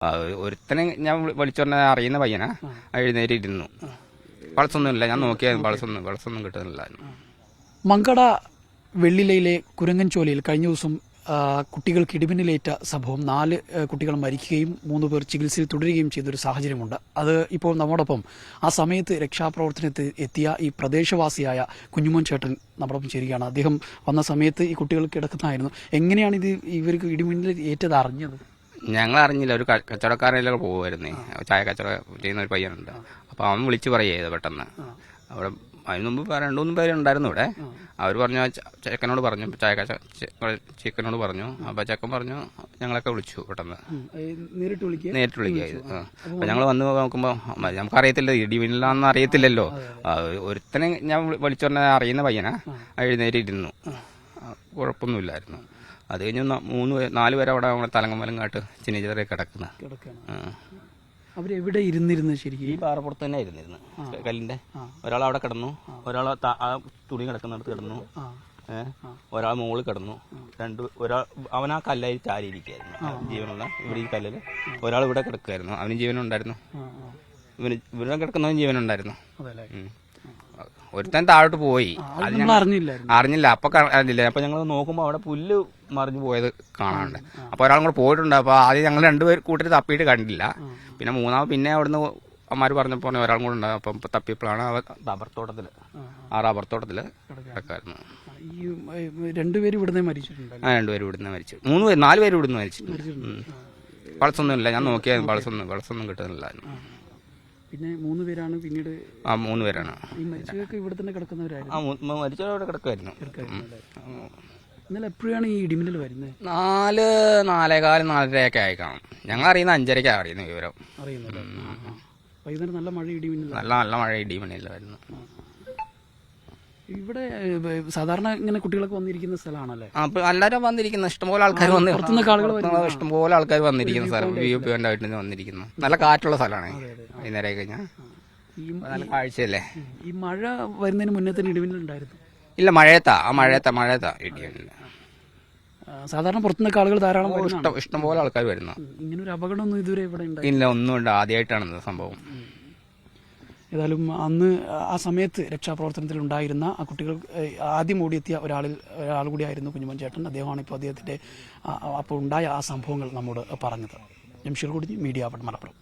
ഒരുത്തനെ ഞാൻ വിളിച്ചു പറഞ്ഞാൽ അറിയുന്ന പയ്യനാ. എഴുന്നേറ്റിരുന്നു. പൾസൊന്നുമില്ല. ഞാൻ നോക്കിയാൽ പൾസൊന്നും കിട്ടുന്നില്ലായിരുന്നു. മങ്കട വെള്ളിലയിലെ കുരങ്ങൻചോലയിൽ കഴിഞ്ഞ ദിവസം കുട്ടികൾക്ക് ഇടിമിന്നലേറ്റ സംഭവം 4 കുട്ടികൾ മരിക്കുകയും 3 പേർ ചികിത്സയിൽ തുടരുകയും ചെയ്തൊരു സാഹചര്യമുണ്ട്. അത് ഇപ്പോൾ നമ്മോടൊപ്പം ആ സമയത്ത് രക്ഷാപ്രവർത്തനത്തിൽ എത്തിയ ഈ പ്രദേശവാസിയായ കുഞ്ഞുമോൻ ചേട്ടൻ നമ്മോടൊപ്പം ചേരുകയാണ്. അദ്ദേഹം വന്ന സമയത്ത് ഈ കുട്ടികൾ കിടക്കുന്നതായിരുന്നു. എങ്ങനെയാണ് ഇവർക്ക് ഇടിമിന്നൽ ഏറ്റത് അറിഞ്ഞത്? ഞങ്ങൾ അറിഞ്ഞില്ല. ഒരു കച്ചവടക്കാരെല്ലാം പോകുമായിരുന്നേ. ചായ കച്ചവടം ചെയ്യുന്ന ഒരു പയ്യനുണ്ട്. അപ്പോൾ അവൻ വിളിച്ച് പറയുക പെട്ടെന്ന്. അവിടെ അതിന് മുമ്പ് 2-3 പേരുണ്ടായിരുന്നു ഇവിടെ. അവർ പറഞ്ഞു, ചെക്കനോട് പറഞ്ഞു, ചിക്കനോട് പറഞ്ഞു. അപ്പോൾ ചെക്കൻ പറഞ്ഞു ഞങ്ങളൊക്കെ വിളിച്ചു പെട്ടെന്ന് നേരിട്ട് വിളിക്കുക. അപ്പോൾ ഞങ്ങൾ വന്ന് നോക്കുമ്പോൾ നമുക്കറിയത്തില്ല, ഇടിമിന്നലാണെന്ന് അറിയത്തില്ലല്ലോ. ഒരുത്തനെ ഞാൻ വിളിച്ചു പറഞ്ഞാൽ അറിയുന്ന പയ്യനാ. എഴുന്നേറ്റിരുന്നു. കുഴപ്പമൊന്നുമില്ലായിരുന്നു. അത് കഴിഞ്ഞ് 4 പേരെ അവിടെ തലങ്ങമലം കാട്ട് ചിന്നിച്ചിറ കിടക്കുന്ന. അവരെവിടെ ഇരുന്നിരുന്നു? ശരിക്കും ഈ പാറപ്പുറത്ത് തന്നെ ഇരുന്നിരുന്നു. കല്ലിന്റെ ഒരാൾ അവിടെ കിടന്നു, ഒരാൾ ആ തുണി കിടക്കുന്നിടത്ത് കിടന്നു, ഒരാൾ മുകളിൽ കിടന്നു, ഒരാൾ അവൻ ആ കല്ലായി ചാരിയിരിക്കുകയായിരുന്നു. ജീവനുള്ള ഇവിടെ ഈ കല്ലില് ഒരാൾ ഇവിടെ കിടക്കുമായിരുന്നു. അവന് ജീവനുണ്ടായിരുന്നു. ഇവിടെ കിടക്കുന്നവന് ജീവനുണ്ടായിരുന്നു. ഒരുത്തൻ താഴോട്ട് പോയി. അറിഞ്ഞില്ല. അപ്പൊ അറിഞ്ഞില്ല. അപ്പൊ ഞങ്ങൾ നോക്കുമ്പോ അവിടെ പുല്ല് മറിഞ്ഞു പോയത് കാണാണ്ട്. അപ്പൊ ഒരാളും കൂടെ പോയിട്ടുണ്ട്. അപ്പൊ ആദ്യം ഞങ്ങൾ 2 പേർ കൂട്ടിട്ട് തപ്പിയിട്ട് കണ്ടില്ല. പിന്നെ പിന്നെ അവിടുന്ന് അമ്മമാര് പറഞ്ഞപ്പോ ഒരാളും കൂടെ ഉണ്ടാകും. അപ്പം തപ്പിയപ്പോഴാണ് റബ്ബർ തോട്ടത്തില് കിടക്കായിരുന്നു. 2 പേര് ഇവിടുന്ന് മരിച്ചിട്ടുണ്ട്. 2 പേര് ഇവിടുന്ന് മരിച്ചു. 4 പേര് ഇവിടുന്ന് മരിച്ചിട്ടുണ്ട്. പൾസൊന്നുമില്ല. ഞാൻ നോക്കിയാൽ പൾസൊന്നും കിട്ടുന്നില്ലായിരുന്നു. പിന്നെ 3 പേരാണ് പിന്നീട്. 3 പേരാണ്. ഈ മരിച്ചവർക്ക് ഇവിടെ തന്നെ കിടക്കുന്നവരായിരുന്നു. മരിച്ചവരവിടെ കിടക്കുമായിരുന്നു. ഇന്നലെ എപ്പോഴാണ് ഈ ഇടിമിന്നൽ വരുന്നത്? 4:15, 4:30 ആയി കാണും. ഞങ്ങൾ അറിയുന്ന 5:30 അറിയുന്ന വിവരം. വൈകുന്നേരം നല്ല മഴ ഇടിമിന്നൽ. നല്ല മഴ ഇടിമിന്നലായിരുന്നു. ഇവിടെ സാധാരണ ഇങ്ങനെ കുട്ടികളൊക്കെ വന്നിരിക്കുന്ന സ്ഥലമാണല്ലേ? അപ്പൊ എല്ലാരും വന്നിരിക്കുന്ന ഇഷ്ടംപോലെ ആൾക്കാർ ഇഷ്ടംപോലെ ആൾക്കാർ വന്നിരിക്കുന്ന സ്ഥലം. വ്യൂ പോയിന്റ് ആയിട്ട് വന്നിരിക്കുന്നു. നല്ല കാറ്റുള്ള സ്ഥലമാണ്. വൈകുന്നേരം കഴിഞ്ഞാൽ നല്ല കാഴ്ചയല്ലേ. ഈ മഴ വരുന്നതിന് മുന്നേ തന്നെ ഇടിമിന്നൽ ഉണ്ടായിരുന്നു? ഇല്ല, മഴയത്താ ഇടിമിന്നൽ. സാധാരണ പുറത്തുനിന്നൊക്കെ ആളുകൾ ധാരാളം ഇഷ്ടംപോലെ ആൾക്കാർ വരുന്ന. ഇങ്ങനെ ഒരു അപകടമൊന്നും ഇതുവരെ ഇവിടെ ഇല്ല, ഒന്നുമില്ല. ആദ്യമായിട്ടാണ് സംഭവം. ഏതായാലും അന്ന് ആ സമയത്ത് രക്ഷാപ്രവർത്തനത്തിൽ ഉണ്ടായിരുന്ന ആ കുട്ടികൾ ആദ്യം ഓടിയെത്തിയ ഒരാൾ കൂടിയായിരുന്നു കുഞ്ഞുമോൻ ചേട്ടൻ. അദ്ദേഹമാണ് ഇപ്പോൾ അദ്ദേഹത്തിന്റെ അപ്പോൾ ഉണ്ടായ ആ സംഭവങ്ങൾ നമ്മോട് പറഞ്ഞത്. ജംഷീർ കുടിഞ്ഞി, മീഡിയ 1 മലപ്പുറം.